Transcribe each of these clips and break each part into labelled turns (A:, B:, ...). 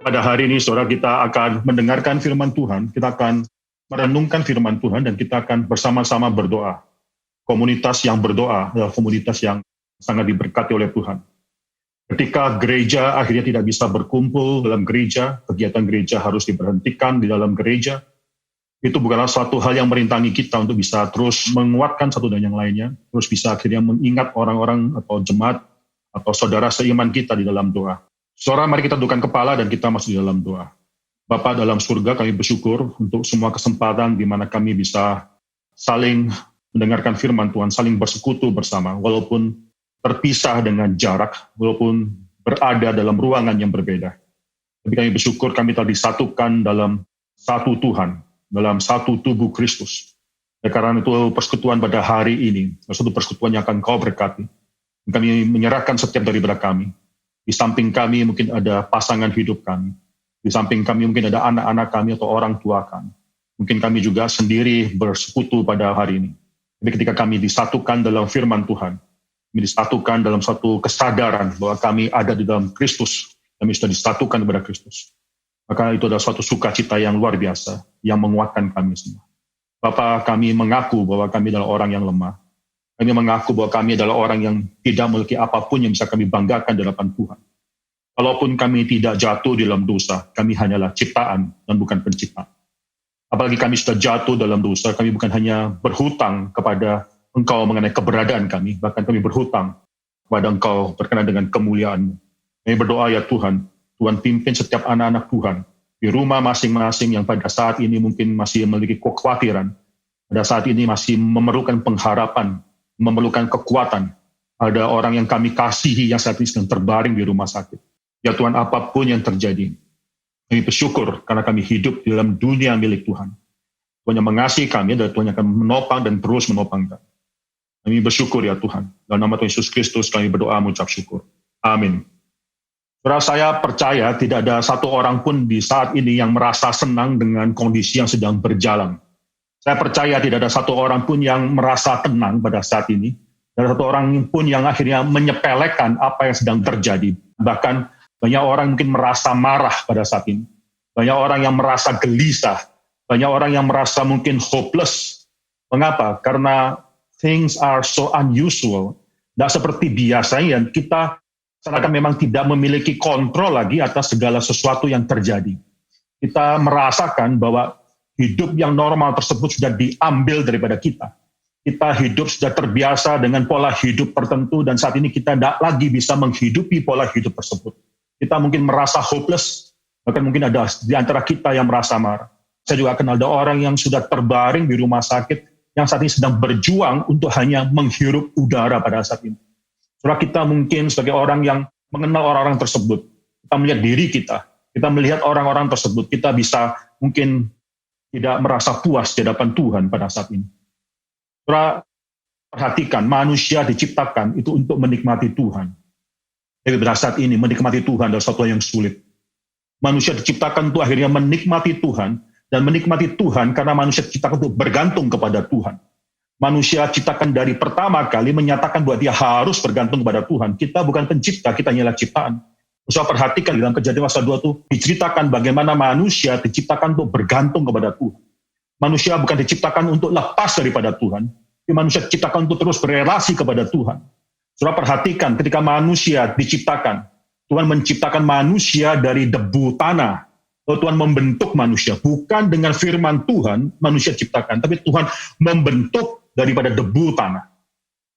A: Pada hari ini, saudara, kita akan mendengarkan firman Tuhan, kita akan merenungkan firman Tuhan, dan kita akan bersama-sama berdoa. Komunitas yang berdoa adalah komunitas yang sangat diberkati oleh Tuhan. Ketika gereja akhirnya tidak bisa berkumpul dalam gereja, kegiatan gereja harus diberhentikan di dalam gereja, itu bukanlah suatu hal yang merintangi kita untuk bisa terus menguatkan satu dan yang lainnya, terus bisa akhirnya mengingat orang-orang atau jemaat atau saudara seiman kita di dalam doa. Saudara, mari kita tundukkan kepala dan kita masuk di dalam doa. Bapa dalam surga, kami bersyukur untuk semua kesempatan di mana kami bisa saling mendengarkan firman Tuhan, saling bersekutu bersama, walaupun terpisah dengan jarak, walaupun berada dalam ruangan yang berbeda. Tapi kami bersyukur kami telah disatukan dalam satu Tuhan, dalam satu tubuh Kristus. Dan karena itu persekutuan pada hari ini, satu persekutuan yang akan Kau berkati. Kami menyerahkan setiap daripada kami. Di samping kami mungkin ada pasangan hidup kami. Di samping kami mungkin ada anak-anak kami atau orang tua kami. Mungkin kami juga sendiri bersekutu pada hari ini. Tapi ketika kami disatukan dalam firman Tuhan, kami disatukan dalam satu kesadaran bahwa kami ada di dalam Kristus, kami sudah disatukan kepada Kristus. Maka itu adalah suatu sukacita yang luar biasa, yang menguatkan kami semua. Bapa, kami mengaku bahwa kami adalah orang yang lemah. Kami mengaku bahwa kami adalah orang yang tidak memiliki apapun yang bisa kami banggakan di hadapan Tuhan. Kalaupun kami tidak jatuh dalam dosa, kami hanyalah ciptaan dan bukan pencipta. Apalagi kami sudah jatuh dalam dosa, kami bukan hanya berhutang kepada Engkau mengenai keberadaan kami, bahkan kami berhutang kepada Engkau berkenaan dengan kemuliaan-Mu. Kami berdoa ya Tuhan, Tuhan pimpin setiap anak-anak Tuhan di rumah masing-masing yang pada saat ini mungkin masih memiliki kekhawatiran, pada saat ini masih memerlukan pengharapan, memerlukan kekuatan. Ada orang yang kami kasihi yang saat ini sedang terbaring di rumah sakit. Ya Tuhan, apapun yang terjadi, kami bersyukur karena kami hidup di dalam dunia milik Tuhan. Tuhan yang mengasihi kami dan Tuhan yang akan menopang dan terus menopang kami. Kami bersyukur ya Tuhan. Dalam nama Tuhan Yesus Kristus kami berdoa mengucap syukur. Amin. Saudara, saya percaya tidak ada satu orang pun di saat ini yang merasa senang dengan kondisi yang sedang berjalan. Saya percaya tidak ada satu orang pun yang merasa tenang pada saat ini. Tidak ada satu orang pun yang akhirnya menyepelekan apa yang sedang terjadi. Bahkan banyak orang mungkin merasa marah pada saat ini. Banyak orang yang merasa gelisah. Banyak orang yang merasa mungkin hopeless. Mengapa? Karena things are so unusual. Tidak seperti biasanya kita seakan memang tidak memiliki kontrol lagi atas segala sesuatu yang terjadi. Kita merasakan bahwa hidup yang normal tersebut sudah diambil daripada kita. Kita hidup sudah terbiasa dengan pola hidup tertentu dan saat ini kita tidak lagi bisa menghidupi pola hidup tersebut. Kita mungkin merasa hopeless, bahkan mungkin ada di antara kita yang merasa marah. Saya juga kenal ada orang yang sudah terbaring di rumah sakit, yang saat ini sedang berjuang untuk hanya menghirup udara pada saat ini. Setelah kita mungkin sebagai orang yang mengenal orang-orang tersebut, kita melihat diri kita melihat orang-orang tersebut, kita bisa mungkin tidak merasa puas di hadapan Tuhan pada saat ini. Saudara, perhatikan, manusia diciptakan itu untuk menikmati Tuhan. Tapi pada saat ini, menikmati Tuhan adalah sesuatu yang sulit. Manusia diciptakan untuk akhirnya menikmati Tuhan, dan menikmati Tuhan karena manusia diciptakan untuk bergantung kepada Tuhan. Manusia diciptakan dari pertama kali menyatakan bahwa dia harus bergantung kepada Tuhan. Kita bukan pencipta, kita hanyalah ciptaan. Saudara, perhatikan dalam Kejadian pasal 2 itu diceritakan bagaimana manusia diciptakan untuk bergantung kepada Tuhan. Manusia bukan diciptakan untuk lepas daripada Tuhan, tapi manusia diciptakan untuk terus berelasi kepada Tuhan. Saudara, perhatikan ketika manusia diciptakan, Tuhan menciptakan manusia dari debu tanah. Lalu Tuhan membentuk manusia, bukan dengan firman Tuhan manusia diciptakan, tapi Tuhan membentuk daripada debu tanah.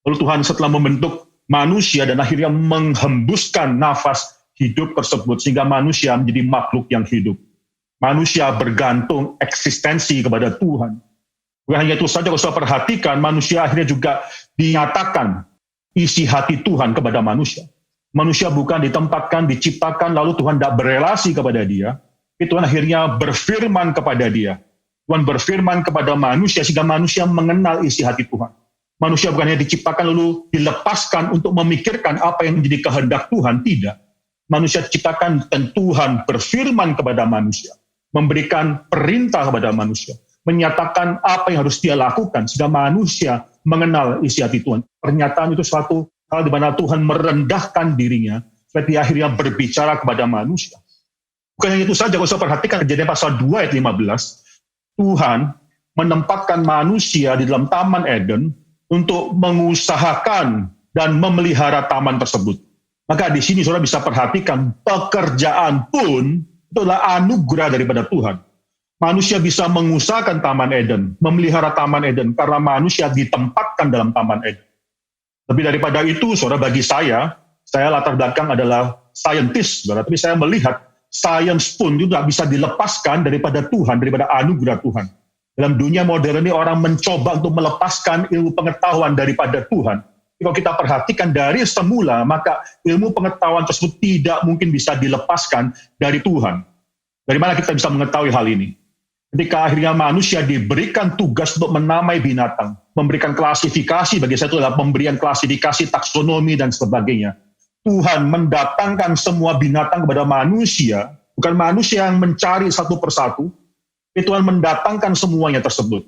A: Lalu Tuhan setelah membentuk manusia dan akhirnya menghembuskan nafas hidup tersebut sehingga manusia menjadi makhluk yang hidup. Manusia bergantung eksistensi kepada Tuhan. Bukan hanya itu saja, kalau saudara perhatikan, manusia akhirnya juga dinyatakan isi hati Tuhan kepada manusia. Manusia bukan ditempatkan, diciptakan, lalu Tuhan tidak berelasi kepada dia, tapi Tuhan akhirnya berfirman kepada dia. Tuhan berfirman kepada manusia sehingga manusia mengenal isi hati Tuhan. Manusia bukan hanya diciptakan lalu dilepaskan untuk memikirkan apa yang menjadi kehendak Tuhan, tidak. Manusia diciptakan dan Tuhan berfirman kepada manusia, memberikan perintah kepada manusia, menyatakan apa yang harus dia lakukan sehingga manusia mengenal isi hati Tuhan. Pernyataan itu suatu hal di mana Tuhan merendahkan dirinya supaya dia akhirnya berbicara kepada manusia. Bukan hanya itu saja, kalau saya perhatikan Kejadian pasal 2 ayat 15, Tuhan menempatkan manusia di dalam Taman Eden untuk mengusahakan dan memelihara taman tersebut. Maka di sini saudara bisa perhatikan, pekerjaan pun itu adalah anugerah daripada Tuhan. Manusia bisa mengusahakan Taman Eden, memelihara Taman Eden, karena manusia ditempatkan dalam Taman Eden. Lebih daripada itu, saudara, bagi saya latar belakang adalah saintis, saudara, tapi saya melihat sains pun juga bisa dilepaskan daripada Tuhan, daripada anugerah Tuhan. Dalam dunia modern ini orang mencoba untuk melepaskan ilmu pengetahuan daripada Tuhan. Kalau kita perhatikan dari semula, maka ilmu pengetahuan tersebut tidak mungkin bisa dilepaskan dari Tuhan. Dari mana kita bisa mengetahui hal ini? Ketika akhirnya manusia diberikan tugas untuk menamai binatang, memberikan klasifikasi, bagi saya itu adalah pemberian klasifikasi, taksonomi, dan sebagainya. Tuhan mendatangkan semua binatang kepada manusia, bukan manusia yang mencari satu persatu, Tuhan mendatangkan semuanya tersebut.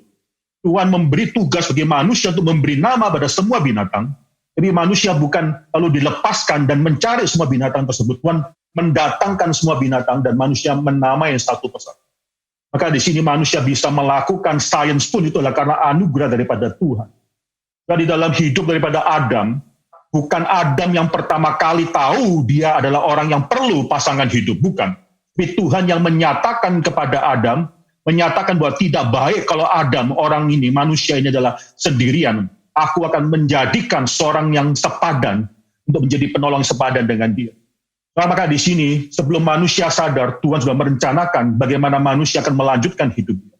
A: Tuhan memberi tugas bagi manusia untuk memberi nama pada semua binatang. Jadi manusia bukan lalu dilepaskan dan mencari semua binatang tersebut. Tuhan mendatangkan semua binatang dan manusia menamai satu persatu. Maka di sini manusia bisa melakukan sains pun itu adalah karena anugerah daripada Tuhan. Dan di dalam hidup daripada Adam, bukan Adam yang pertama kali tahu dia adalah orang yang perlu pasangan hidup, bukan. Tapi Tuhan yang menyatakan kepada Adam, menyatakan bahwa tidak baik kalau Adam, orang ini, manusia ini adalah sendirian. Aku akan menjadikan seorang yang sepadan untuk menjadi penolong sepadan dengan dia. Nah, maka di sini, sebelum manusia sadar, Tuhan sudah merencanakan bagaimana manusia akan melanjutkan hidupnya.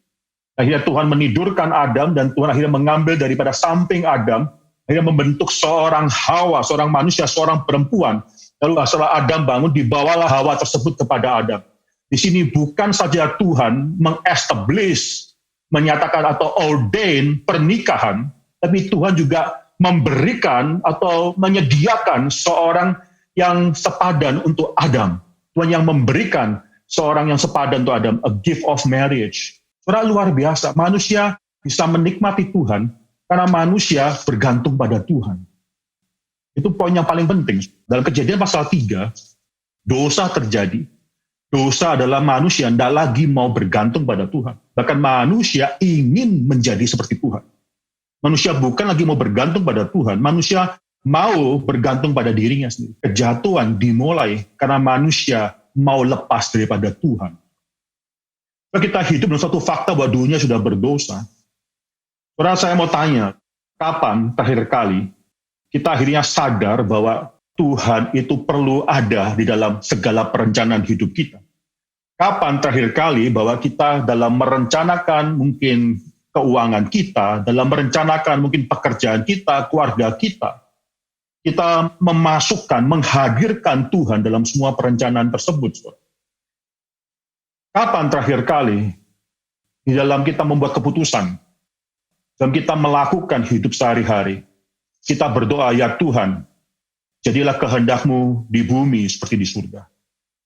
A: Akhirnya Tuhan menidurkan Adam, dan Tuhan akhirnya mengambil daripada samping Adam, akhirnya membentuk seorang Hawa, seorang manusia, seorang perempuan. Lalu setelah Adam bangun, dibawalah Hawa tersebut kepada Adam. Di sini bukan saja Tuhan meng-establish, menyatakan atau ordain pernikahan, tapi Tuhan juga memberikan atau menyediakan seorang yang sepadan untuk Adam. Tuhan yang memberikan seorang yang sepadan untuk Adam, a gift of marriage. Saudara, luar biasa, manusia bisa menikmati Tuhan karena manusia bergantung pada Tuhan. Itu poin yang paling penting. Dalam Kejadian pasal 3, dosa terjadi. Dosa adalah manusia yang tidak lagi mau bergantung pada Tuhan. Bahkan manusia ingin menjadi seperti Tuhan. Manusia bukan lagi mau bergantung pada Tuhan. Manusia mau bergantung pada dirinya sendiri. Kejatuhan dimulai karena manusia mau lepas daripada Tuhan. Kalau kita hidup dalam satu fakta bahwa dunia sudah berdosa, saudara, saya mau tanya, kapan terakhir kali kita akhirnya sadar bahwa Tuhan itu perlu ada di dalam segala perencanaan hidup kita? Kapan terakhir kali bahwa kita dalam merencanakan mungkin keuangan kita, dalam merencanakan mungkin pekerjaan kita, keluarga kita memasukkan, menghadirkan Tuhan dalam semua perencanaan tersebut? Kapan terakhir kali di dalam kita membuat keputusan, dalam kita melakukan hidup sehari-hari, kita berdoa, ya Tuhan, jadilah kehendak-Mu di bumi seperti di surga.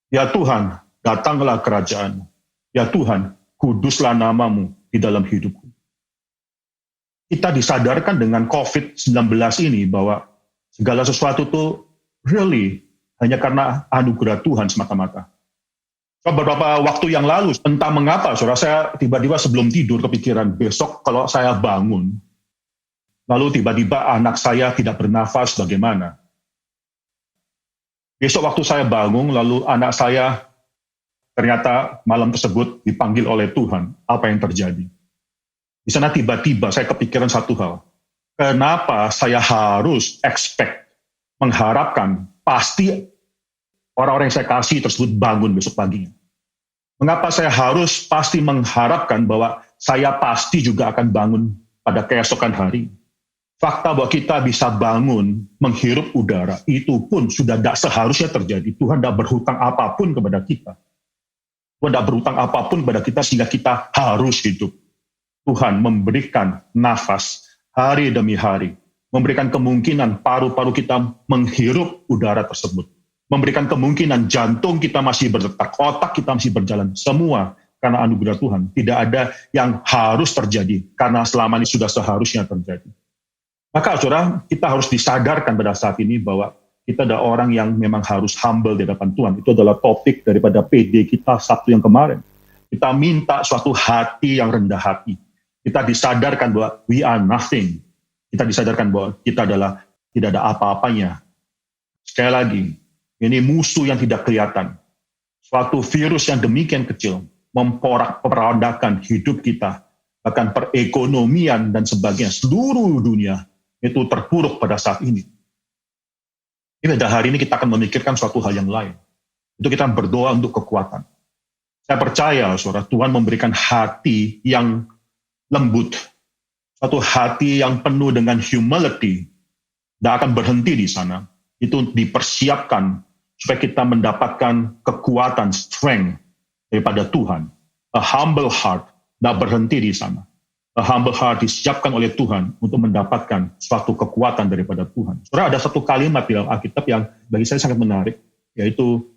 A: Ya Tuhan, datanglah kerajaan-Mu. Ya Tuhan, kuduslah nama-Mu di dalam hidupku. Kita disadarkan dengan COVID-19 ini bahwa segala sesuatu itu really hanya karena anugerah Tuhan semata-mata. Beberapa waktu yang lalu, entah mengapa, saudara, saya tiba-tiba sebelum tidur kepikiran, besok kalau saya bangun, lalu tiba-tiba anak saya tidak bernafas, bagaimana? Besok waktu saya bangun, lalu anak saya ternyata malam tersebut dipanggil oleh Tuhan, apa yang terjadi? Di sana tiba-tiba saya kepikiran satu hal, kenapa saya harus mengharapkan pasti orang-orang yang saya kasih tersebut bangun besok paginya? Mengapa saya harus pasti mengharapkan bahwa saya pasti juga akan bangun pada keesokan hari? Fakta bahwa kita bisa bangun, menghirup udara, itu pun sudah tidak seharusnya terjadi. Tuhan tidak berhutang apapun kepada kita. Tuhan tidak berhutang apapun kepada kita sehingga kita harus hidup. Tuhan memberikan nafas hari demi hari, memberikan kemungkinan paru-paru kita menghirup udara tersebut, memberikan kemungkinan jantung kita masih berdetak, otak kita masih berjalan, semua karena anugerah Tuhan. Tidak ada yang harus terjadi, karena selama ini sudah seharusnya terjadi. Maka saudara, kita harus disadarkan pada saat ini bahwa kita ada orang yang memang harus humble di hadapan Tuhan. Itu adalah topik daripada PD kita Sabtu yang kemarin. Kita minta suatu hati yang rendah hati. Kita disadarkan bahwa we are nothing. Kita disadarkan bahwa kita adalah tidak ada apa-apanya. Sekali lagi, ini musuh yang tidak kelihatan. Suatu virus yang demikian kecil memporak-porandakan hidup kita, bahkan perekonomian dan sebagainya. Seluruh dunia itu terpuruk pada saat ini. Ini pada hari ini kita akan memikirkan suatu hal yang lain. Itu kita berdoa untuk kekuatan. Saya percaya, saudara, Tuhan memberikan hati yang lembut. Suatu hati yang penuh dengan humility. Dan akan berhenti di sana. Itu dipersiapkan supaya kita mendapatkan kekuatan, strength daripada Tuhan. A humble heart, tidak berhenti di sana. A humble heart disiapkan oleh Tuhan untuk mendapatkan suatu kekuatan daripada Tuhan. Saudara, ada satu kalimat di dalam Alkitab yang bagi saya sangat menarik, yaitu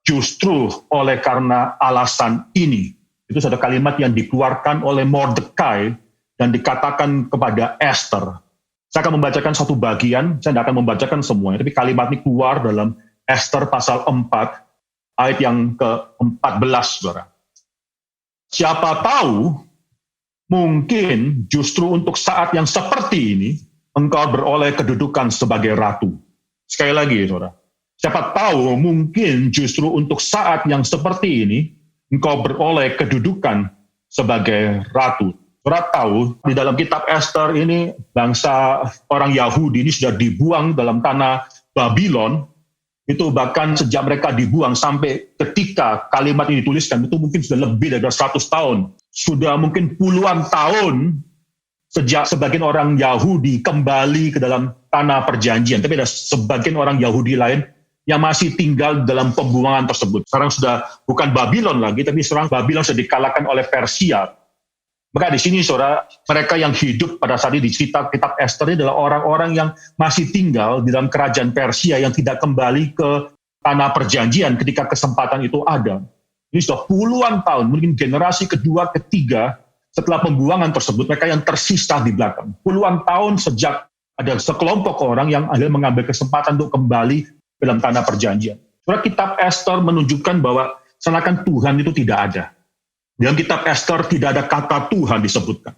A: justru oleh karena alasan ini. Itu satu kalimat yang dikeluarkan oleh Mordekai dan dikatakan kepada Esther. Saya akan membacakan satu bagian, saya tidak akan membacakan semuanya, tapi kalimat ini keluar dalam Esther pasal 4, ayat yang ke-14, saudara. Siapa tahu, mungkin justru untuk saat yang seperti ini, engkau beroleh kedudukan sebagai ratu. Sekali lagi, saudara. Siapa tahu, mungkin justru untuk saat yang seperti ini, engkau beroleh kedudukan sebagai ratu. Saudara tahu, di dalam kitab Esther ini, bangsa orang Yahudi ini sudah dibuang dalam tanah Babylon. Itu bahkan sejak mereka dibuang sampai ketika kalimat ini dituliskan, itu mungkin sudah lebih dari 100 tahun. Sudah mungkin puluhan tahun sejak sebagian orang Yahudi kembali ke dalam tanah perjanjian. Tapi ada sebagian orang Yahudi lain yang masih tinggal dalam pembuangan tersebut. Sekarang sudah bukan Babylon lagi, tapi sekarang Babylon sudah dikalahkan oleh Persia. Maka di sini, saudara, mereka yang hidup pada saat ini di kitab Esther ini adalah orang-orang yang masih tinggal di dalam kerajaan Persia yang tidak kembali ke tanah perjanjian ketika kesempatan itu ada. Ini sudah puluhan tahun, mungkin generasi kedua, ketiga, setelah pembuangan tersebut, mereka yang tersisa di belakang. Puluhan tahun sejak ada sekelompok orang yang akhirnya mengambil kesempatan untuk kembali dalam tanah perjanjian. Saudara, kitab Esther menunjukkan bahwa seakan Tuhan itu tidak ada. Dalam kitab Esther tidak ada kata Tuhan disebutkan.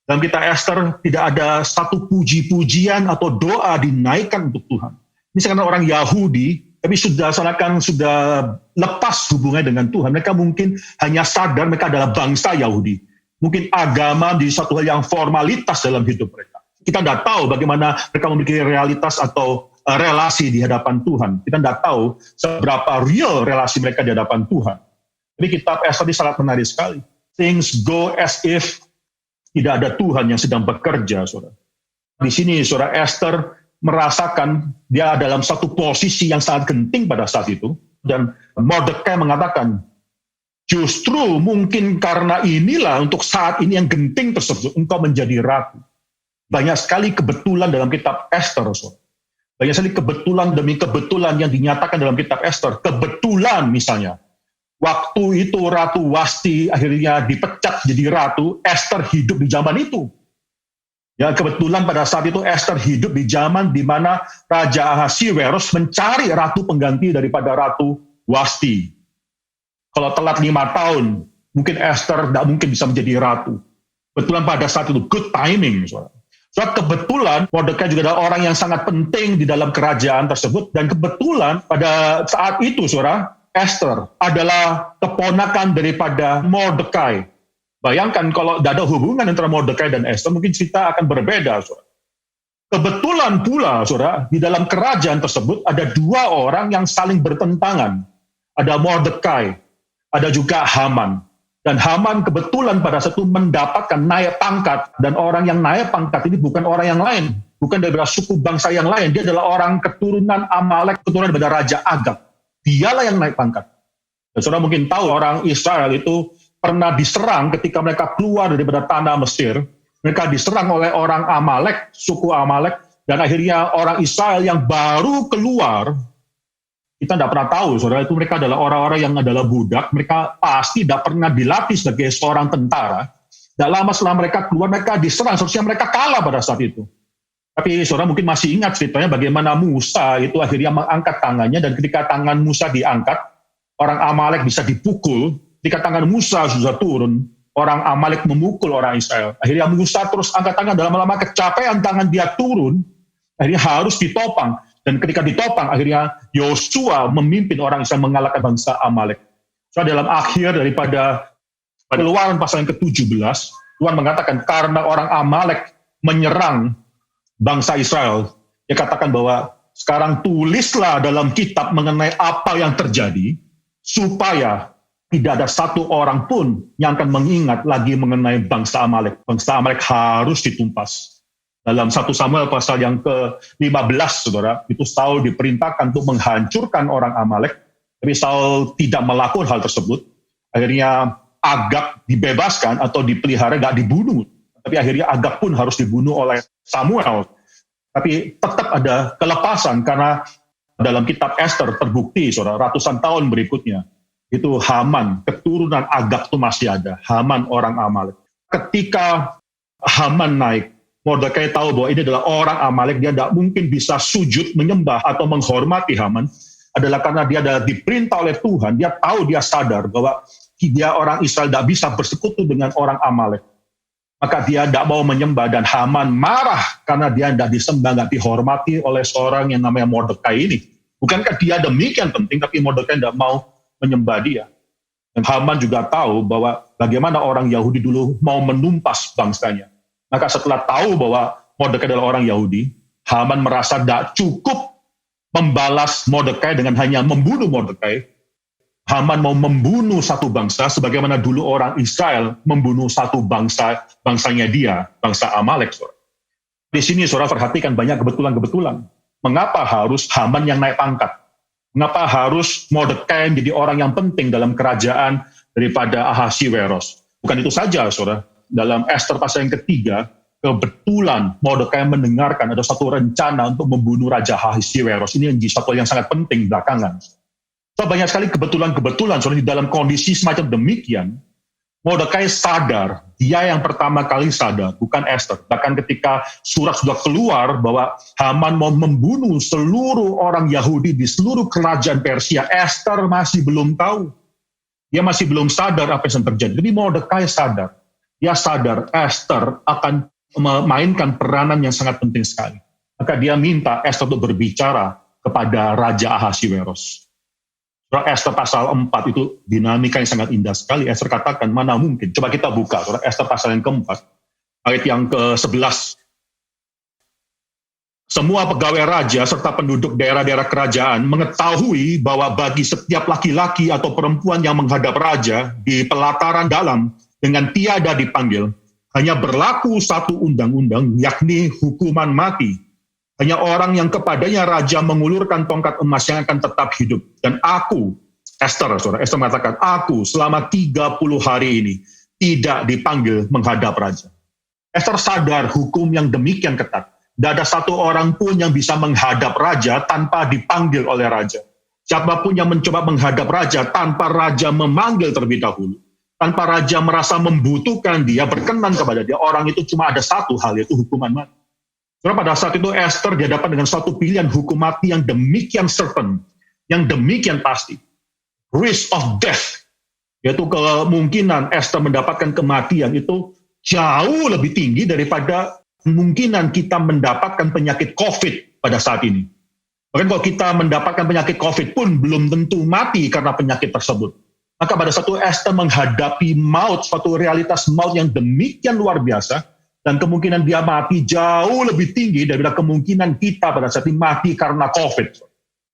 A: Dalam kitab Esther tidak ada satu puji-pujian atau doa dinaikkan untuk Tuhan. Ini sekarang orang Yahudi, tapi sudah lepas hubungannya dengan Tuhan. Mereka mungkin hanya sadar mereka adalah bangsa Yahudi. Mungkin agama di satu hal yang formalitas dalam hidup mereka. Kita tidak tahu bagaimana mereka memiliki realitas atau relasi di hadapan Tuhan. Kita tidak tahu seberapa real relasi mereka di hadapan Tuhan. Jadi kitab Esther ini sangat menarik sekali. Things go as if tidak ada Tuhan yang sedang bekerja, saudara. Di sini, saudara, Esther merasakan dia dalam satu posisi yang sangat genting pada saat itu. Dan Mordekai mengatakan, justru mungkin karena inilah untuk saat ini yang genting tersebut, engkau menjadi ratu. Banyak sekali kebetulan dalam kitab Esther, saudara. Banyak sekali kebetulan demi kebetulan yang dinyatakan dalam kitab Esther. Kebetulan misalnya, waktu itu Ratu Wasti akhirnya dipecat jadi ratu, Esther hidup di zaman itu. Ya, kebetulan pada saat itu Esther hidup di zaman di mana Raja Ahasiweros mencari ratu pengganti daripada Ratu Wasti. Kalau telat 5 tahun, mungkin Esther tidak mungkin bisa menjadi ratu. Kebetulan pada saat itu, good timing. Soalnya kebetulan Mordekai juga adalah orang yang sangat penting di dalam kerajaan tersebut. Dan kebetulan pada saat itu, saudara, Esther adalah keponakan daripada Mordekai. Bayangkan kalau tidak ada hubungan antara Mordekai dan Esther, mungkin cerita akan berbeda. Saudara. Kebetulan pula, saudara, di dalam kerajaan tersebut ada 2 orang yang saling bertentangan. Ada Mordekai, ada juga Haman. Dan Haman kebetulan pada saat itu mendapatkan naik pangkat. Dan orang yang naik pangkat ini bukan orang yang lain. Bukan dari suku bangsa yang lain. Dia adalah orang keturunan Amalek, keturunan daripada Raja Agag. Dialah yang naik pangkat. Dan saudara mungkin tahu orang Israel itu pernah diserang ketika mereka keluar daripada tanah Mesir. Mereka diserang oleh orang Amalek, suku Amalek. Dan akhirnya orang Israel yang baru keluar, kita tidak pernah tahu, saudara, itu mereka adalah orang-orang yang adalah budak. Mereka pasti tidak pernah dilatih sebagai seorang tentara. Dan lama setelah mereka keluar, mereka diserang. Seharusnya mereka kalah pada saat itu. Tapi saudara mungkin masih ingat ceritanya bagaimana Musa itu akhirnya mengangkat tangannya, dan ketika tangan Musa diangkat, orang Amalek bisa dipukul. Ketika tangan Musa sudah turun, orang Amalek memukul orang Israel. Akhirnya Musa terus angkat tangan, dalam lama kecapean tangan dia turun, akhirnya harus ditopang. Dan ketika ditopang, akhirnya Yosua memimpin orang Israel mengalahkan bangsa Amalek. So, dalam akhir daripada Keluaran pasal yang ke-17, Tuhan mengatakan karena orang Amalek menyerang bangsa Israel, dia katakan bahwa sekarang tulislah dalam kitab mengenai apa yang terjadi, supaya tidak ada satu orang pun yang akan mengingat lagi mengenai bangsa Amalek. Bangsa Amalek harus ditumpas. Dalam 1 Samuel pasal yang ke-15, saudara, itu Saul diperintahkan untuk menghancurkan orang Amalek, tapi Saul tidak melakukan hal tersebut. Akhirnya Agag dibebaskan atau dipelihara, gak dibunuh. Tapi akhirnya Agag pun harus dibunuh oleh Samuel. Tapi tetap ada kelepasan karena dalam kitab Esther terbukti, saudara, ratusan tahun berikutnya, itu Haman, keturunan Agag itu masih ada. Haman orang Amalek. Ketika Haman naik, Mordekai tahu bahwa ini adalah orang Amalek, dia tidak mungkin bisa sujud, menyembah, atau menghormati Haman, adalah karena dia adalah diperintah oleh Tuhan, dia tahu, dia sadar bahwa dia orang Israel tidak bisa bersekutu dengan orang Amalek. Maka dia tidak mau menyembah, dan Haman marah karena dia tidak disembah, tidak dihormati oleh seorang yang namanya Mordekai ini. Bukankah dia demikian penting, tapi Mordekai tidak mau menyembah dia. Dan Haman juga tahu bahwa bagaimana orang Yahudi dulu mau menumpas bangsanya. Maka setelah tahu bahwa Mordekai adalah orang Yahudi, Haman merasa tidak cukup membalas Mordekai dengan hanya membunuh Mordekai. Haman mau membunuh satu bangsa sebagaimana dulu orang Israel membunuh satu bangsanya dia, bangsa Amalek. Di sini saudara perhatikan banyak kebetulan-kebetulan. Mengapa harus Haman yang naik pangkat? Mengapa harus Mordekai menjadi orang yang penting dalam kerajaan daripada Ahasiweros? Bukan itu saja, saudara. Dalam Esther pasal yang ketiga, kebetulan Mordekai mendengarkan ada satu rencana untuk membunuh Raja Ahasiweros. Ini satu yang sangat penting belakangan. So, banyak sekali kebetulan-kebetulan, soalnya di dalam kondisi semacam demikian, Mordekai sadar, dia yang pertama kali sadar, bukan Esther. Bahkan ketika surat sudah keluar bahwa Haman mau membunuh seluruh orang Yahudi di seluruh kerajaan Persia, Esther masih belum tahu. Dia masih belum sadar apa yang terjadi. Jadi Mordekai sadar. Dia sadar Esther akan memainkan peranan yang sangat penting sekali. Maka dia minta Esther untuk berbicara kepada Raja Ahasiweros. Esther pasal 4 itu dinamika yang sangat indah sekali. Esther katakan, mana mungkin. Coba kita buka, Esther pasal yang keempat, ayat yang ke-11. Semua pegawai raja serta penduduk daerah-daerah kerajaan mengetahui bahwa bagi setiap laki-laki atau perempuan yang menghadap raja di pelataran dalam dengan tiada dipanggil, hanya berlaku satu undang-undang, yakni hukuman mati. Hanya orang yang kepadanya raja mengulurkan tongkat emas yang akan tetap hidup. Dan aku, Esther mengatakan, aku selama 30 hari ini tidak dipanggil menghadap raja. Esther sadar hukum yang demikian ketat. Tidak ada satu orang pun yang bisa menghadap raja tanpa dipanggil oleh raja. Siapapun yang mencoba menghadap raja tanpa raja memanggil terlebih dahulu, tanpa raja merasa membutuhkan dia, berkenan kepada dia, orang itu cuma ada satu hal, yaitu hukuman mati. Karena pada saat itu Esther dihadapkan dengan suatu pilihan hukum mati yang demikian certain, yang demikian pasti. Risk of death, yaitu kemungkinan Esther mendapatkan kematian itu jauh lebih tinggi daripada kemungkinan kita mendapatkan penyakit COVID pada saat ini. Bahkan kalau kita mendapatkan penyakit COVID pun belum tentu mati karena penyakit tersebut. Maka pada satu Esther menghadapi maut, suatu realitas maut yang demikian luar biasa, dan kemungkinan dia mati jauh lebih tinggi daripada kemungkinan kita pada saat ini mati karena COVID.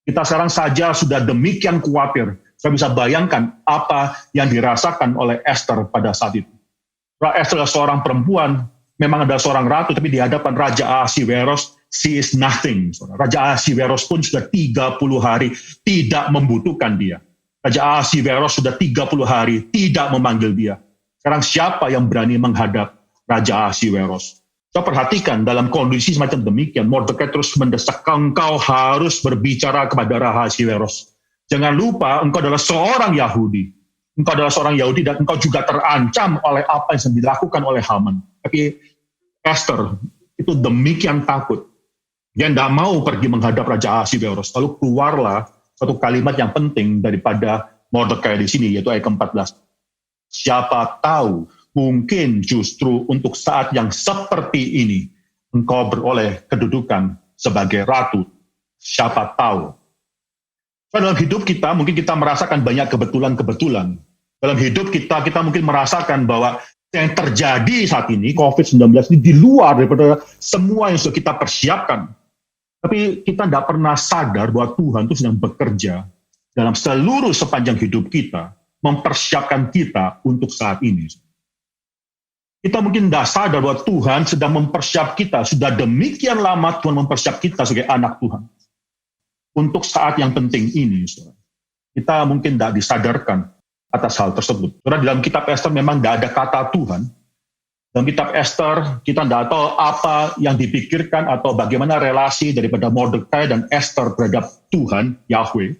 A: Kita sekarang saja sudah demikian khawatir. Saya bisa bayangkan apa yang dirasakan oleh Esther pada saat itu. Esther adalah seorang perempuan, memang adalah seorang ratu, tapi di hadapan Raja Ahasiweros, she is nothing. Raja Ahasiweros pun sudah 30 hari tidak membutuhkan dia. Raja Ahasiweros sudah 30 hari tidak memanggil dia. Sekarang siapa yang berani menghadap Raja Ahasiweros? Kita perhatikan dalam kondisi semacam demikian, Mordekai terus mendesak, engkau harus berbicara kepada Ahasiweros. Jangan lupa, engkau adalah seorang Yahudi. Engkau adalah seorang Yahudi dan engkau juga terancam oleh apa yang dilakukan oleh Haman. Tapi Esther itu demikian takut. Dia tidak mau pergi menghadap Raja Ahasveros. Lalu keluarlah satu kalimat yang penting daripada Mordekai di sini, yaitu ayat ke-14. Siapa tahu, mungkin justru untuk saat yang seperti ini, engkau beroleh kedudukan sebagai ratu. Siapa tahu. Dalam hidup kita, mungkin kita merasakan banyak kebetulan-kebetulan. Dalam hidup kita mungkin merasakan bahwa yang terjadi saat ini, COVID-19 ini di luar daripada semua yang sudah kita persiapkan. Tapi kita tidak pernah sadar bahwa Tuhan itu sedang bekerja dalam seluruh sepanjang hidup kita, mempersiapkan kita untuk saat ini. Kita mungkin tidak sadar bahwa Tuhan sedang mempersiap kita, sudah demikian lama Tuhan mempersiap kita sebagai anak Tuhan. Untuk saat yang penting ini, kita mungkin tidak disadarkan atas hal tersebut. Karena dalam kitab Esther memang tidak ada kata Tuhan. Dalam kitab Esther, kita tidak tahu apa yang dipikirkan atau bagaimana relasi daripada Mordekai dan Esther terhadap Tuhan, Yahweh.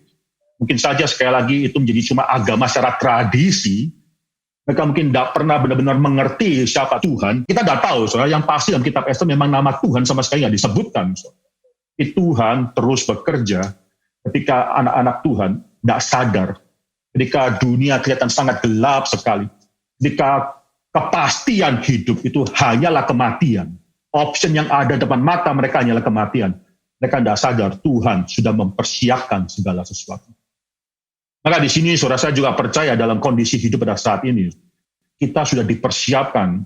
A: Mungkin saja sekali lagi itu menjadi cuma agama secara tradisi. Mereka mungkin tidak pernah benar-benar mengerti siapa Tuhan. Kita tidak tahu, soalnya yang pasti dalam kitab Esther memang nama Tuhan sama sekali tidak disebutkan. Tuhan terus bekerja ketika anak-anak Tuhan tidak sadar. Ketika dunia kelihatan sangat gelap sekali. Ketika kepastian hidup itu hanyalah kematian. Option yang ada depan mata mereka hanyalah kematian. Mereka tidak sadar Tuhan sudah mempersiapkan segala sesuatu. Maka di sini saudara saya juga percaya dalam kondisi hidup pada saat ini. Kita sudah dipersiapkan.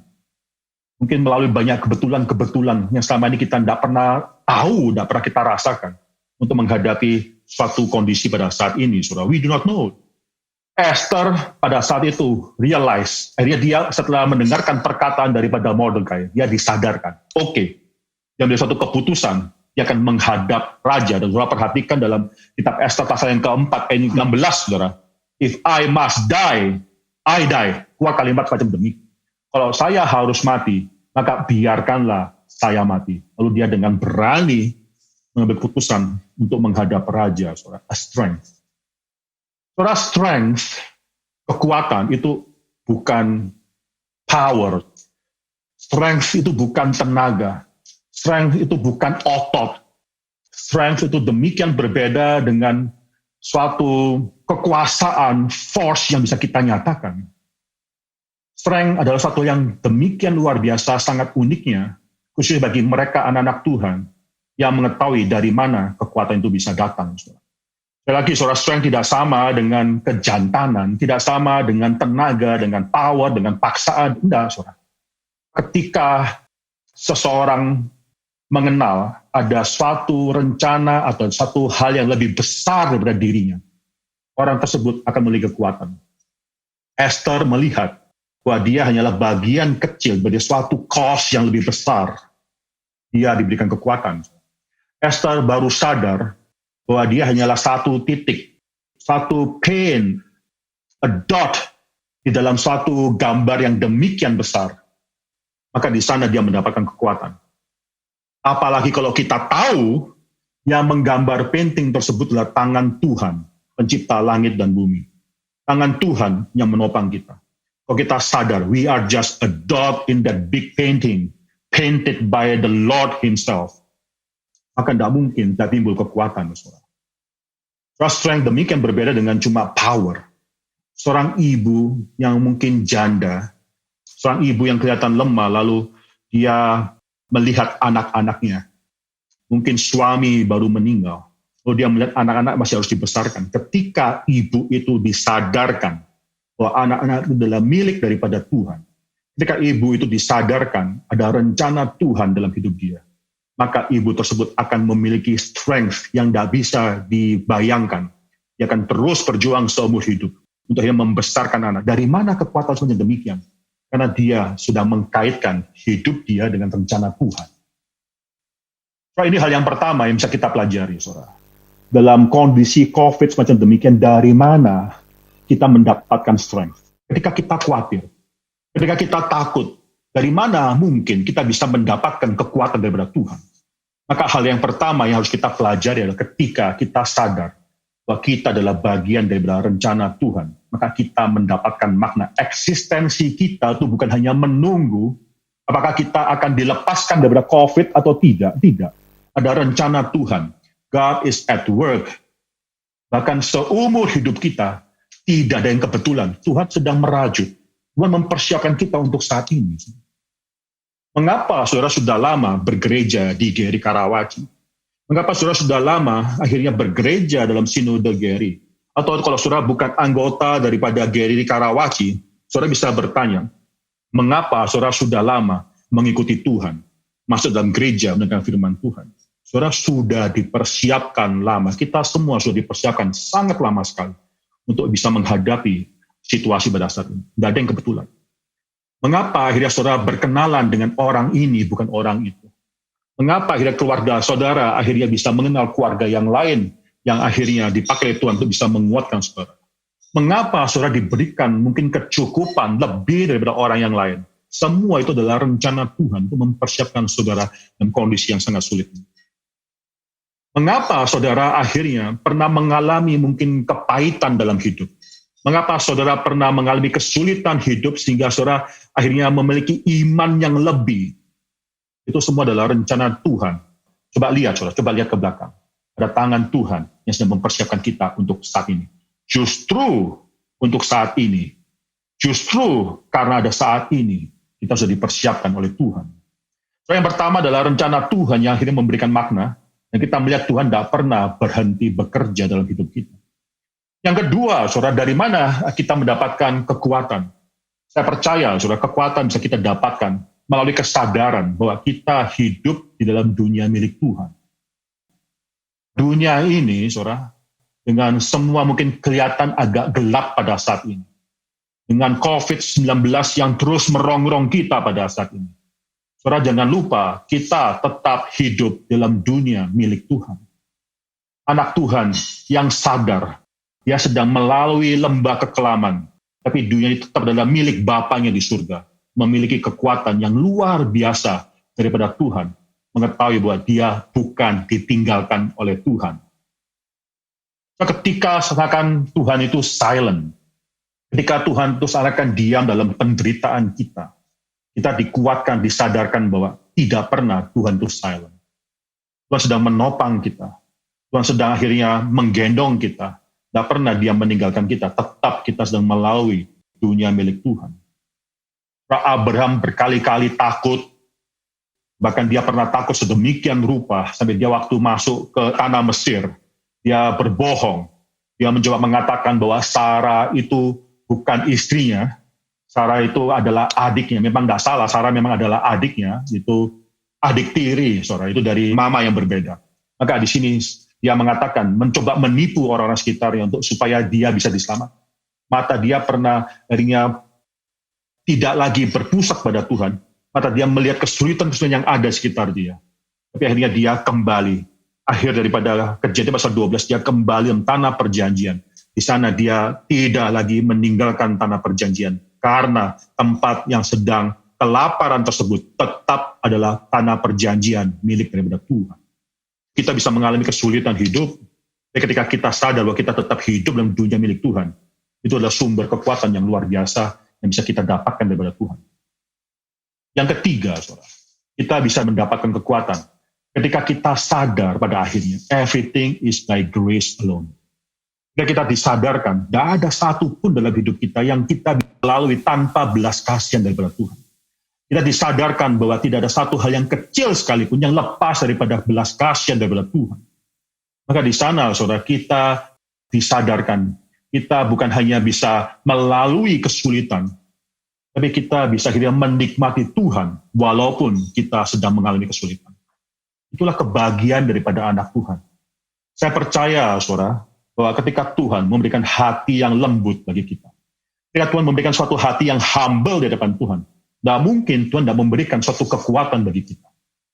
A: Mungkin melalui banyak kebetulan-kebetulan yang selama ini kita tidak pernah tahu, tidak pernah kita rasakan. Untuk menghadapi suatu kondisi pada saat ini. Saudara. We do not know. Esther pada saat itu realize, akhirnya dia setelah mendengarkan perkataan daripada Mordekai, dia disadarkan. Oke, dia ambil suatu keputusan, dia akan menghadap raja. Dan saudara perhatikan dalam kitab Esther pasal yang keempat, ayat 16, saudara. If I must die, I die. Keluar kalimat macam demi. Kalau saya harus mati, maka biarkanlah saya mati. Lalu dia dengan berani mengambil keputusan untuk menghadap raja, saudara. A strength. Saudara, strength, kekuatan itu bukan power. Strength itu bukan tenaga. Strength itu bukan otot. Strength itu demikian berbeda dengan suatu kekuasaan, force yang bisa kita nyatakan. Strength adalah suatu yang demikian luar biasa, sangat uniknya, khususnya bagi mereka anak-anak Tuhan yang mengetahui dari mana kekuatan itu bisa datang. Sekali lagi, saudara, strength tidak sama dengan kejantanan, tidak sama dengan tenaga, dengan power, dengan paksaan. Tidak, saudara. Ketika seseorang mengenal ada suatu rencana atau satu hal yang lebih besar daripada dirinya, orang tersebut akan memiliki kekuatan. Esther melihat bahwa dia hanyalah bagian kecil dari suatu cause yang lebih besar. Dia diberikan kekuatan. Esther baru sadar bahwa dia hanyalah satu titik, satu pain, a dot di dalam suatu gambar yang demikian besar. Maka di sana dia mendapatkan kekuatan. Apalagi kalau kita tahu yang menggambar painting tersebut adalah tangan Tuhan, pencipta langit dan bumi. Tangan Tuhan yang menopang kita. Kalau kita sadar, we are just a dot in that big painting, painted by the Lord Himself. Maka tidak mungkin tidak timbul kekuatan. Strength demikian berbeda dengan cuma power. Seorang ibu yang mungkin janda, seorang ibu yang kelihatan lemah, lalu dia melihat anak-anaknya. Mungkin suami baru meninggal, lalu dia melihat anak-anak masih harus dibesarkan. Ketika ibu itu disadarkan bahwa anak-anak itu adalah milik daripada Tuhan, ketika ibu itu disadarkan ada rencana Tuhan dalam hidup dia, maka ibu tersebut akan memiliki strength yang tidak bisa dibayangkan. Dia akan terus berjuang seumur hidup untuk dia membesarkan anak. Dari mana kekuatan sebenarnya demikian? Karena dia sudah mengkaitkan hidup dia dengan rencana Tuhan. So, ini hal yang pertama yang bisa kita pelajari, saudara. Dalam kondisi COVID semacam demikian, dari mana kita mendapatkan strength? Ketika kita khawatir, ketika kita takut, dari mana mungkin kita bisa mendapatkan kekuatan daripada Tuhan? Maka hal yang pertama yang harus kita pelajari adalah ketika kita sadar bahwa kita adalah bagian daripada rencana Tuhan, maka kita mendapatkan makna. Eksistensi kita itu bukan hanya menunggu apakah kita akan dilepaskan daripada COVID atau tidak. Tidak. Ada rencana Tuhan. God is at work. Bahkan seumur hidup kita, tidak ada yang kebetulan. Tuhan sedang merajut. Tuhan mempersiapkan kita untuk saat ini. Mengapa saudara sudah lama bergereja di GRI Karawaci? Mengapa saudara sudah lama akhirnya bergereja dalam sinode GRI? Atau kalau saudara bukan anggota daripada GRI Karawaci, saudara bisa bertanya, mengapa saudara sudah lama mengikuti Tuhan, masuk dalam gereja mendengar firman Tuhan? Saudara sudah dipersiapkan lama, kita semua sudah dipersiapkan sangat lama sekali untuk bisa menghadapi situasi pada saat ini. Tidak ada yang kebetulan. Mengapa akhirnya saudara berkenalan dengan orang ini, bukan orang itu? Mengapa akhirnya keluarga saudara akhirnya bisa mengenal keluarga yang lain yang akhirnya dipakai Tuhan untuk bisa menguatkan saudara? Mengapa saudara diberikan mungkin kecukupan lebih daripada orang yang lain? Semua itu adalah rencana Tuhan untuk mempersiapkan saudara dalam kondisi yang sangat sulit. Mengapa saudara akhirnya pernah mengalami mungkin kepahitan dalam hidup? Mengapa saudara pernah mengalami kesulitan hidup sehingga saudara akhirnya memiliki iman yang lebih? Itu semua adalah rencana Tuhan. Coba lihat, saudara, coba lihat ke belakang. Ada tangan Tuhan yang sedang mempersiapkan kita untuk saat ini. Justru untuk saat ini, justru karena ada saat ini, kita sudah dipersiapkan oleh Tuhan. So, yang pertama adalah rencana Tuhan yang akhirnya memberikan makna, dan kita melihat Tuhan tidak pernah berhenti bekerja dalam hidup kita. Yang kedua, saudara, dari mana kita mendapatkan kekuatan? Saya percaya, saudara, kekuatan bisa kita dapatkan melalui kesadaran bahwa kita hidup di dalam dunia milik Tuhan. Dunia ini, saudara, dengan semua mungkin kelihatan agak gelap pada saat ini. Dengan COVID-19 yang terus merongrong kita pada saat ini. Saudara, jangan lupa, kita tetap hidup dalam dunia milik Tuhan. Anak Tuhan yang sadar, dia sedang melalui lembah kekelaman, tapi dunia itu tetap adalah milik Bapanya di surga. Memiliki kekuatan yang luar biasa daripada Tuhan, mengetahui bahwa dia bukan ditinggalkan oleh Tuhan. Ketika seakan Tuhan itu silent, ketika Tuhan itu seakan diam dalam penderitaan kita, kita dikuatkan, disadarkan bahwa tidak pernah Tuhan itu silent. Tuhan sedang menopang kita, Tuhan sedang akhirnya menggendong kita, tidak pernah dia meninggalkan kita, tetap kita sedang melalui dunia milik Tuhan. Abraham berkali-kali takut, bahkan dia pernah takut sedemikian rupa, sampai dia waktu masuk ke tanah Mesir, dia berbohong, dia mencoba mengatakan bahwa Sarah itu bukan istrinya, Sarah itu adalah adiknya, memang tidak salah, Sarah memang adalah adiknya, itu adik tiri, saudara, itu dari mama yang berbeda. Maka di sini dia mengatakan, mencoba menipu orang-orang sekitarnya untuk supaya dia bisa diselamatkan. Mata dia pernah akhirnya tidak lagi berpusat pada Tuhan, maka dia melihat kesulitan-kesulitan yang ada di sekitar dia. Tapi akhirnya dia kembali. Akhir daripada Kejadian pasal 12, dia kembali ke tanah perjanjian. Di sana dia tidak lagi meninggalkan tanah perjanjian, karena tempat yang sedang kelaparan tersebut tetap adalah tanah perjanjian milik daripada Tuhan. Kita bisa mengalami kesulitan hidup, tapi ketika kita sadar bahwa kita tetap hidup dalam dunia milik Tuhan, itu adalah sumber kekuatan yang luar biasa yang bisa kita dapatkan daripada Tuhan. Yang ketiga, saudara, kita bisa mendapatkan kekuatan ketika kita sadar pada akhirnya, everything is by grace alone. Ketika kita disadarkan, tidak ada satu pun dalam hidup kita yang kita bisa lalui tanpa belas kasihan daripada Tuhan. Kita disadarkan bahwa tidak ada satu hal yang kecil sekalipun yang lepas daripada belas kasihan daripada Tuhan. Maka di sana, saudara, kita disadarkan, kita bukan hanya bisa melalui kesulitan, tapi kita bisa akhirnya menikmati Tuhan walaupun kita sedang mengalami kesulitan. Itulah kebahagiaan daripada anak Tuhan. Saya percaya, saudara, bahwa ketika Tuhan memberikan hati yang lembut bagi kita, ketika Tuhan memberikan suatu hati yang humble di hadapan Tuhan, tidak mungkin Tuhan tidak memberikan suatu kekuatan bagi kita.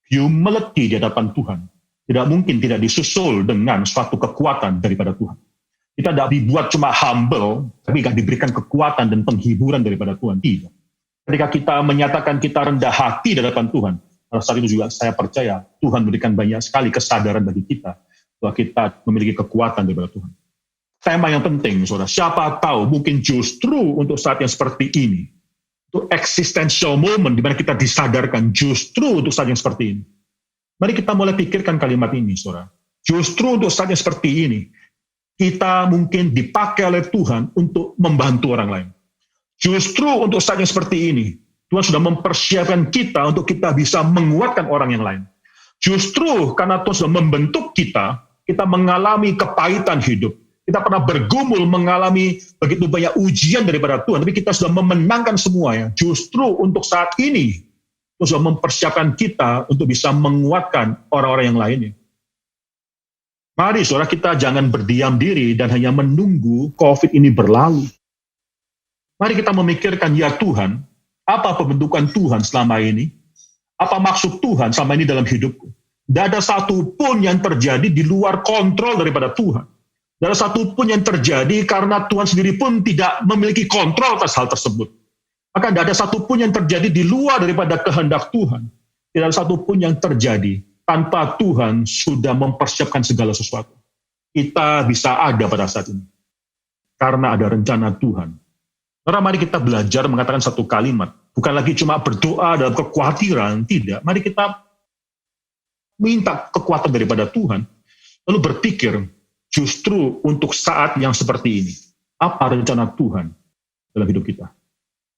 A: Humility di hadapan Tuhan tidak mungkin tidak disusul dengan suatu kekuatan daripada Tuhan. Kita tidak dibuat cuma humble, tapi tidak diberikan kekuatan dan penghiburan daripada Tuhan. Tidak. Ketika kita menyatakan kita rendah hati di hadapan Tuhan, pada saat itu juga saya percaya Tuhan memberikan banyak sekali kesadaran bagi kita bahwa kita memiliki kekuatan daripada Tuhan. Tema yang penting, saudara, siapa tahu mungkin justru untuk saat yang seperti ini, itu existential moment di mana kita disadarkan justru untuk saat yang seperti ini. Mari kita mulai pikirkan kalimat ini, saudara. Justru untuk saat yang seperti ini, kita mungkin dipakai oleh Tuhan untuk membantu orang lain. Justru untuk saat yang seperti ini, Tuhan sudah mempersiapkan kita untuk kita bisa menguatkan orang yang lain. Justru karena Tuhan sudah membentuk kita mengalami kepahitan hidup. Kita pernah bergumul mengalami begitu banyak ujian daripada Tuhan, tapi kita sudah memenangkan semuanya. Justru untuk saat ini, Tuhan sudah mempersiapkan kita untuk bisa menguatkan orang-orang yang lainnya. Mari saudara, kita jangan berdiam diri dan hanya menunggu COVID ini berlalu. Mari kita memikirkan, ya Tuhan, apa pembentukan Tuhan selama ini? Apa maksud Tuhan selama ini dalam hidupku? Tidak ada satu pun yang terjadi di luar kontrol daripada Tuhan. Tidak ada satu pun yang terjadi karena Tuhan sendiri pun tidak memiliki kontrol atas hal tersebut. Maka tidak ada satu pun yang terjadi di luar daripada kehendak Tuhan. Tidak ada satu pun yang terjadi tanpa Tuhan sudah mempersiapkan segala sesuatu. Kita bisa ada pada saat ini. Karena ada rencana Tuhan. Karena mari kita belajar mengatakan satu kalimat. Bukan lagi cuma berdoa dalam kekhawatiran, tidak. Mari kita minta kekuatan daripada Tuhan. Lalu berpikir, justru untuk saat yang seperti ini, apa rencana Tuhan dalam hidup kita?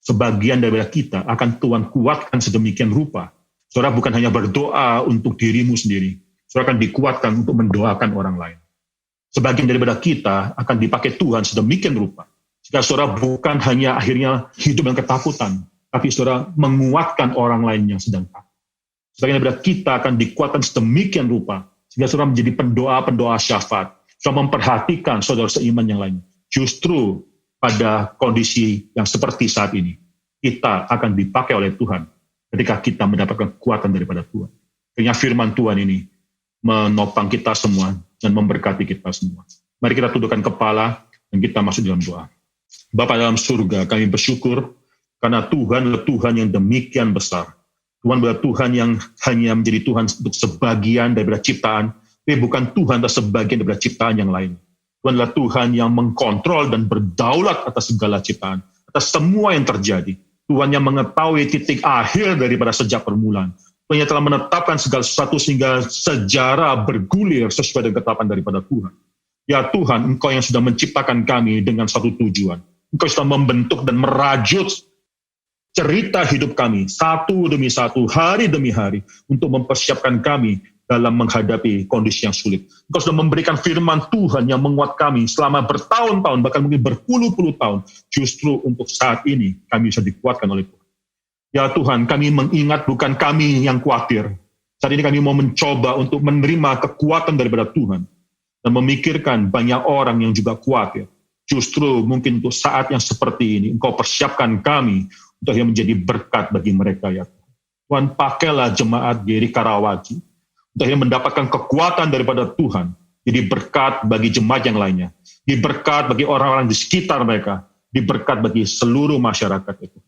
A: Sebagian daripada kita akan Tuhan kuatkan sedemikian rupa. Saudara bukan hanya berdoa untuk dirimu sendiri, saudara akan dikuatkan untuk mendoakan orang lain. Sebagian daripada kita akan dipakai Tuhan sedemikian rupa. Jika saudara bukan hanya akhirnya hidup dengan ketakutan, tapi saudara menguatkan orang lain yang sedang takut. Sebagian daripada kita akan dikuatkan sedemikian rupa, sehingga saudara menjadi pendoa-pendoa syafaat, saudara memperhatikan saudara seiman yang lain. Justru pada kondisi yang seperti saat ini, kita akan dipakai oleh Tuhan ketika kita mendapatkan kekuatan daripada Tuhan. Kiranya firman Tuhan ini menopang kita semua dan memberkati kita semua. Mari kita tundukkan kepala dan kita masuk dalam doa. Bapa dalam surga, kami bersyukur karena Tuhan adalah Tuhan yang demikian besar. Tuhan adalah Tuhan yang hanya menjadi Tuhan untuk sebagian daripada ciptaan, tapi bukan Tuhan adalah sebagian daripada ciptaan yang lain. Tuhan adalah Tuhan yang mengkontrol dan berdaulat atas segala ciptaan, atas semua yang terjadi. Tuhan yang mengetahui titik akhir daripada sejak permulaan. Tuhan yang telah menetapkan segala sesuatu sehingga sejarah bergulir sesuai dengan ketetapan daripada Tuhan. Ya Tuhan, Engkau yang sudah menciptakan kami dengan satu tujuan. Engkau sudah membentuk dan merajut cerita hidup kami satu demi satu, hari demi hari, untuk mempersiapkan kami dalam menghadapi kondisi yang sulit. Engkau sudah memberikan firman Tuhan yang menguat kami selama bertahun-tahun, bahkan mungkin berpuluh-puluh tahun. Justru untuk saat ini kami bisa dikuatkan oleh Tuhan. Ya Tuhan, kami mengingat bukan kami yang khawatir. Saat ini kami mau mencoba untuk menerima kekuatan daripada Tuhan dan memikirkan banyak orang yang juga khawatir. Justru mungkin untuk saat yang seperti ini, Engkau persiapkan kami untuk yang menjadi berkat bagi mereka, ya Tuhan. Tuhan, pakailah jemaat di Karawaci untuk yang mendapatkan kekuatan daripada Tuhan, jadi berkat bagi jemaat yang lainnya, jadi berkat bagi orang-orang di sekitar mereka, jadi berkat bagi seluruh masyarakat itu.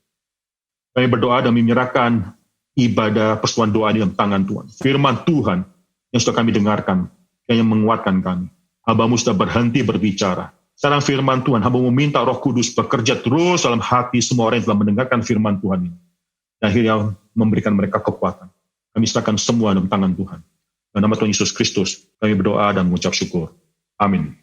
A: Kami berdoa dan menyerahkan ibadah persekutuan doa di dalam tangan Tuhan. Firman Tuhan yang sudah kami dengarkan, yang menguatkan kami. Hamba-Mu sudah berhenti berbicara. Sekarang firman Tuhan, hamba meminta Roh Kudus bekerja terus dalam hati semua orang yang telah mendengarkan firman Tuhan ini. Dan akhirnya memberikan mereka kekuatan. Kami serahkan semua dalam tangan Tuhan. Dalam nama Tuhan Yesus Kristus, kami berdoa dan mengucap syukur. Amin.